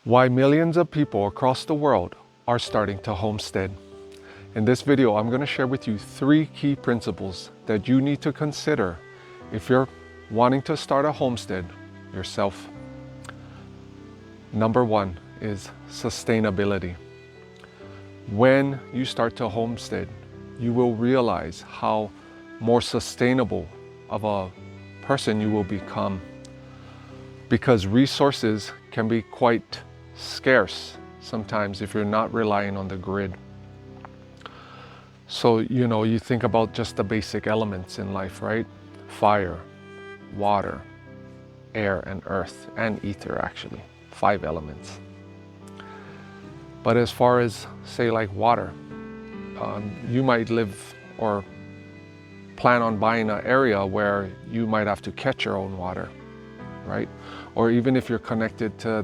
Why millions of people across the world are starting to homestead. In this video, I'm going to share with you 3 key principles that you need to consider if you're wanting to start a homestead yourself. Number 1 is sustainability. When you start to homestead, you will realize how more sustainable of a person you will become, because resources can be quite scarce sometimes if you're not relying on the grid. So, you think about just the basic elements in life, right? Fire, water, air, and earth, and ether, actually. 5 elements. But as far as, say, like water, you might live or plan on buying an area where you might have to catch your own water, right? Or even if you're connected to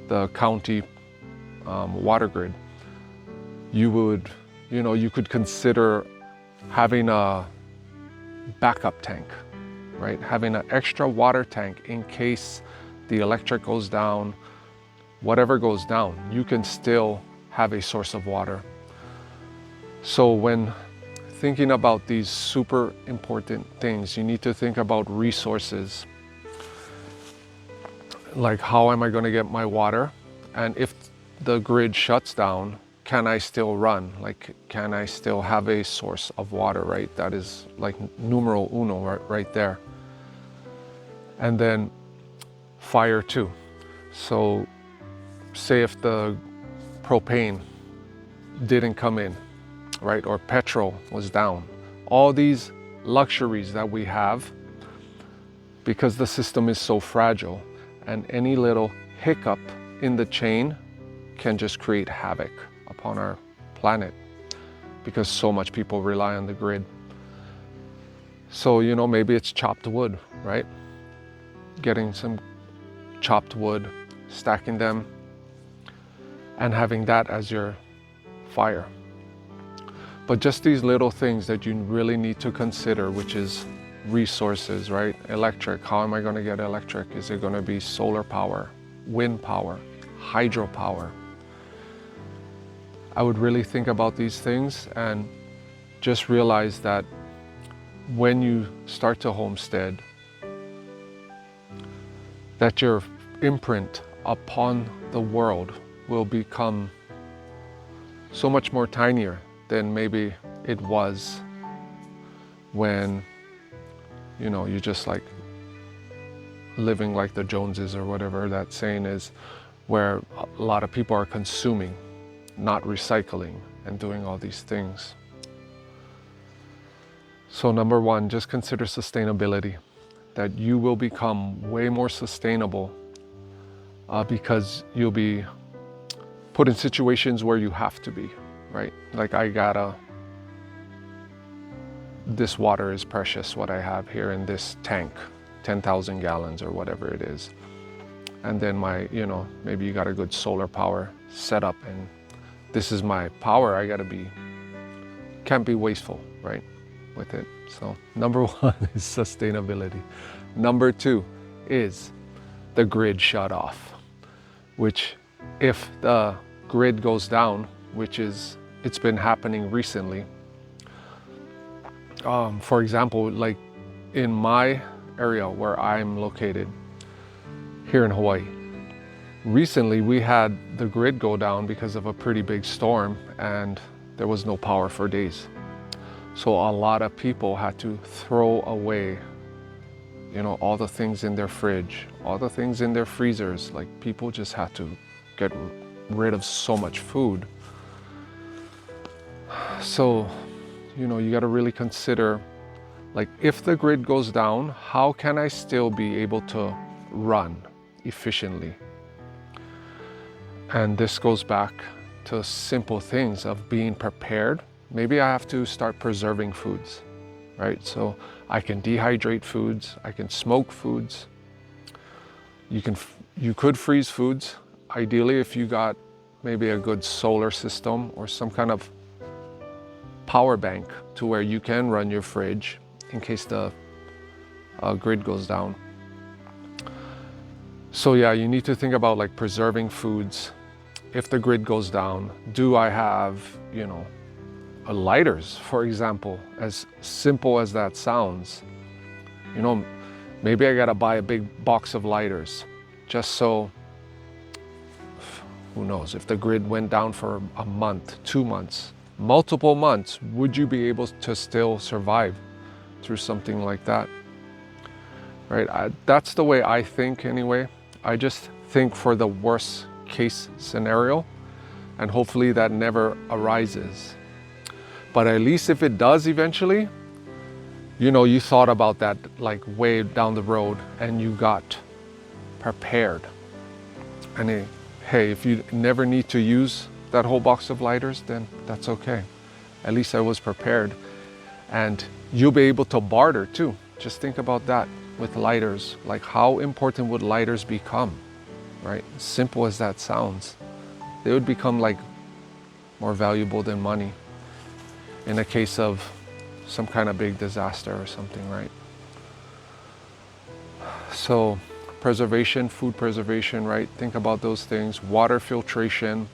the county water grid, you could consider having a backup tank, right? Having an extra water tank in case the electric goes down, whatever goes down, you can still have a source of water. So when thinking about these super important things, you need to think about resources. Like, how am I going to get my water? And if the grid shuts down, can I still run? Like, can I still have a source of water, right? That is like numero uno right there. And then fire too. So say if the propane didn't come in, right? Or petrol was down. All these luxuries that we have, because the system is so fragile, and any little hiccup in the chain can just create havoc upon our planet, because so much people rely on the grid. So, maybe it's chopped wood, right? Getting some chopped wood, stacking them, and having that as your fire. But just these little things that you really need to consider, which is resources, right? Electric, how am I going to get electric? Is it going to be solar power, wind power, hydropower? I would really think about these things and just realize that when you start to homestead, that your imprint upon the world will become so much more tinier than maybe it was when you're just like living like the Joneses, or whatever that saying is, where a lot of people are consuming, not recycling, and doing all these things. So number 1, just consider sustainability, that you will become way more sustainable because you'll be put in situations where you have to be, right? Like, this water is precious, what I have here in this tank, 10,000 gallons or whatever it is. And then maybe you got a good solar power setup, and this is my power. Can't be wasteful, right, with it. So number 1 is sustainability. Number 2 is the grid shut off, which if the grid goes down, it's been happening recently. For example, like in my area where I'm located here in Hawaii, recently we had the grid go down because of a pretty big storm, and there was no power for days. So a lot of people had to throw away, all the things in their fridge, all the things in their freezers. Like, people just had to get rid of so much food. So, you got to really consider, like, if the grid goes down, how can I still be able to run efficiently? And this goes back to simple things of being prepared. Maybe I have to start preserving foods, right? So I can dehydrate foods, I can smoke foods. You could freeze foods. Ideally, if you got maybe a good solar system or some kind of power bank to where you can run your fridge in case the grid goes down. So yeah, you need to think about like preserving foods. If the grid goes down, do I have, lighters, for example? As simple as that sounds, maybe I gotta buy a big box of lighters just so, who knows, if the grid went down for a month, 2 months, multiple months, would you be able to still survive through something like that? Right? That's the way I think anyway. I just think for the worst case scenario, and hopefully that never arises. But at least if it does eventually, you thought about that like way down the road and you got prepared. And hey, if you never need to use that whole box of lighters, then that's okay. At least I was prepared. And you'll be able to barter too. Just think about that with lighters. Like, how important would lighters become, right? Simple as that sounds. They would become like more valuable than money in a case of some kind of big disaster or something, right? So preservation, food preservation, right? Think about those things. Water filtration.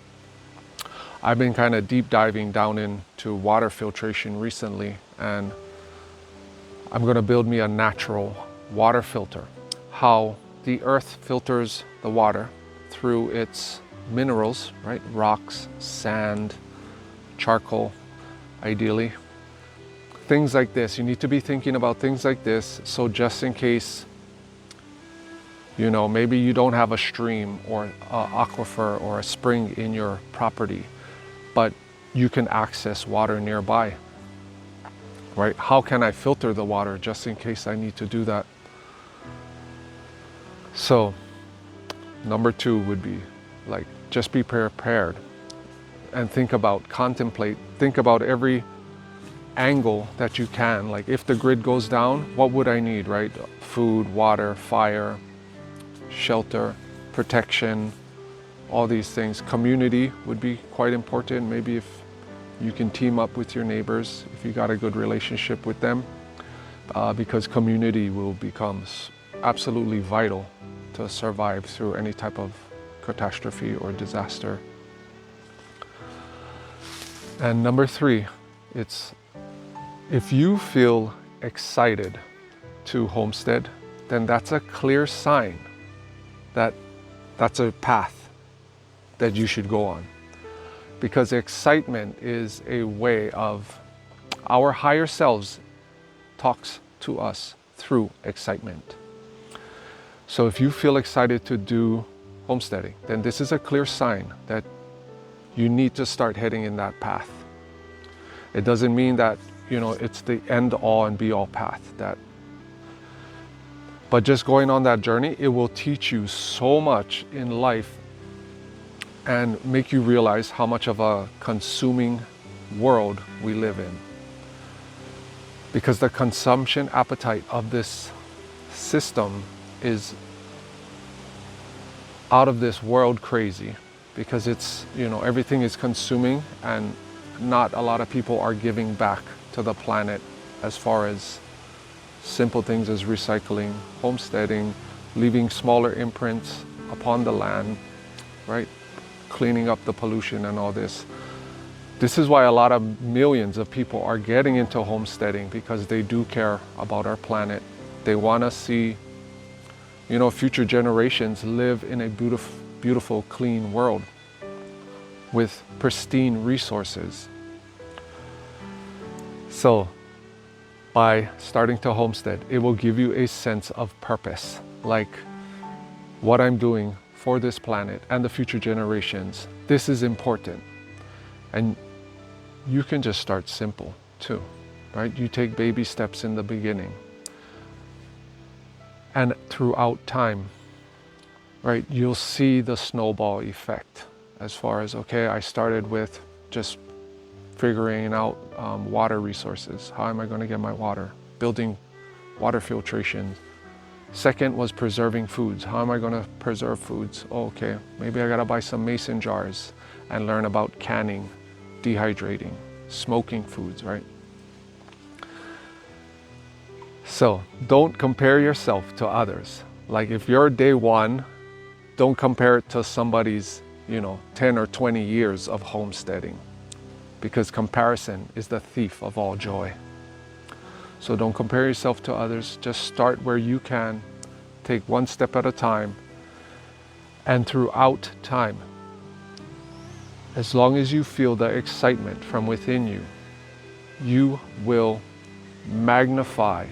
I've been kind of deep diving down into water filtration recently, and I'm going to build me a natural water filter. How the earth filters the water through its minerals, right? Rocks, sand, charcoal, ideally. Things like this. You need to be thinking about things like this. So just in case, maybe you don't have a stream or an aquifer or a spring in your property, but you can access water nearby, right? How can I filter the water just in case I need to do that? So number 2 would be like, just be prepared and think about every angle that you can. Like, if the grid goes down, what would I need, right? Food, water, fire, shelter, protection, all these things. Community would be quite important. Maybe if you can team up with your neighbors, if you got a good relationship with them, because community will become absolutely vital to survive through any type of catastrophe or disaster. And number 3, it's, if you feel excited to homestead, then that's a clear sign that that's a path that you should go on. Because excitement is a way of, our higher selves talks to us through excitement. So if you feel excited to do homesteading, then this is a clear sign that you need to start heading in that path. It doesn't mean that, it's the end all and be all path, but just going on that journey, it will teach you so much in life and make you realize how much of a consuming world we live in. Because the consumption appetite of this system is out of this world crazy, because it's, everything is consuming and not a lot of people are giving back to the planet as far as simple things as recycling, homesteading, leaving smaller imprints upon the land, right? Cleaning up the pollution and all this. This is why a lot of millions of people are getting into homesteading, because they do care about our planet. They want to see, future generations live in a beautiful, clean world with pristine resources. So by starting to homestead, it will give you a sense of purpose, like what I'm doing for this planet and the future generations. This is important. And you can just start simple too, right? You take baby steps in the beginning. And throughout time, right, you'll see the snowball effect as far as, okay, I started with just figuring out water resources. How am I going to get my water? Building water filtration. Second was preserving foods. How am I going to preserve foods? Oh, okay, maybe I got to buy some mason jars and learn about canning, dehydrating, smoking foods, right? So don't compare yourself to others. Like, if you're day one don't compare it to somebody's, 10 or 20 years of homesteading, because comparison is the thief of all joy. So don't compare yourself to others. Just start where you can. Take one step at a time. And throughout time, as long as you feel the excitement from within you, you will magnify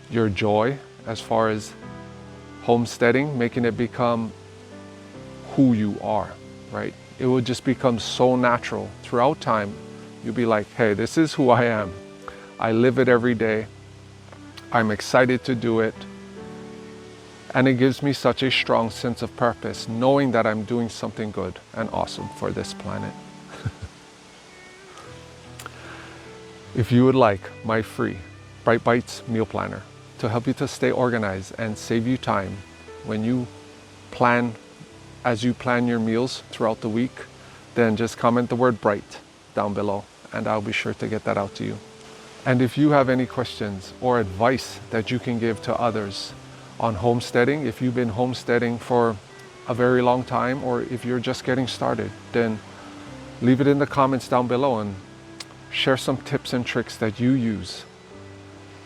your joy as far as homesteading, making it become who you are, right? It will just become so natural throughout time. You'll be like, hey, this is who I am. I live it every day. I'm excited to do it. And it gives me such a strong sense of purpose, knowing that I'm doing something good and awesome for this planet. If you would like my free Bright Bites meal planner to help you to stay organized and save you time when you plan, as you plan your meals throughout the week, then just comment the word bright down below and I'll be sure to get that out to you. And if you have any questions or advice that you can give to others on homesteading, if you've been homesteading for a very long time, or if you're just getting started, then leave it in the comments down below and share some tips and tricks that you use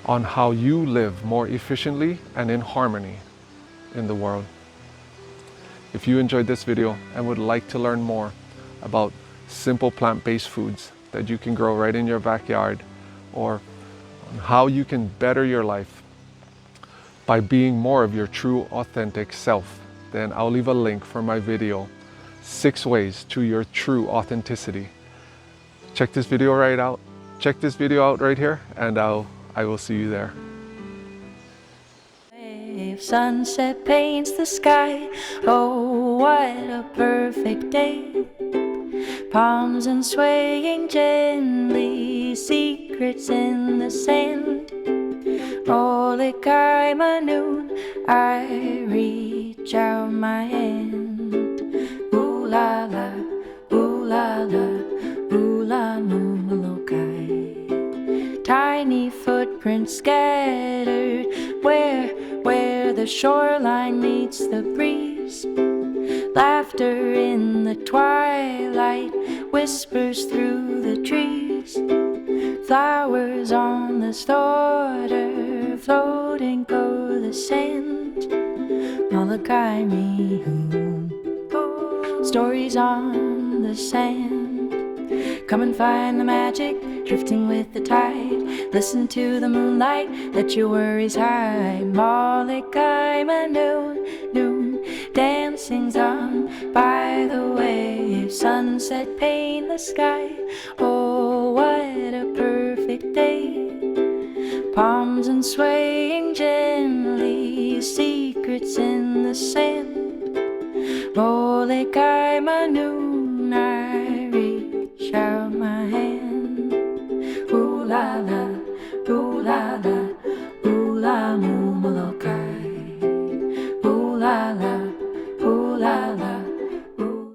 on how you live more efficiently and in harmony in the world. If you enjoyed this video and would like to learn more about simple plant-based foods that you can grow right in your backyard, or on how you can better your life by being more of your true authentic self, then I'll leave a link for my video, 6 Ways to Your True Authenticity. Check this video out right here, and I will see you there. If sunset paints the sky, oh what a perfect day. Palms and swaying gently, secrets in the sand. Ole kaima noon, I reach out my hand. Ooh la la, ooh la la, ooh la noon lokai. Tiny footprints scattered where the shoreline meets the breeze. Laughter in the twilight whispers through the trees. Flowers on the storter floating o'er the sand. Molokai me stories on the sand. Come and find the magic drifting with the tide. Listen to the moonlight, let your worries hide. Molokai noon, dancing's on by the way. Sunset paint the sky, oh what a perfect day. Palms and swaying gently, secrets in the sand. Molokai noon, I reach out my hand. Ooh la la.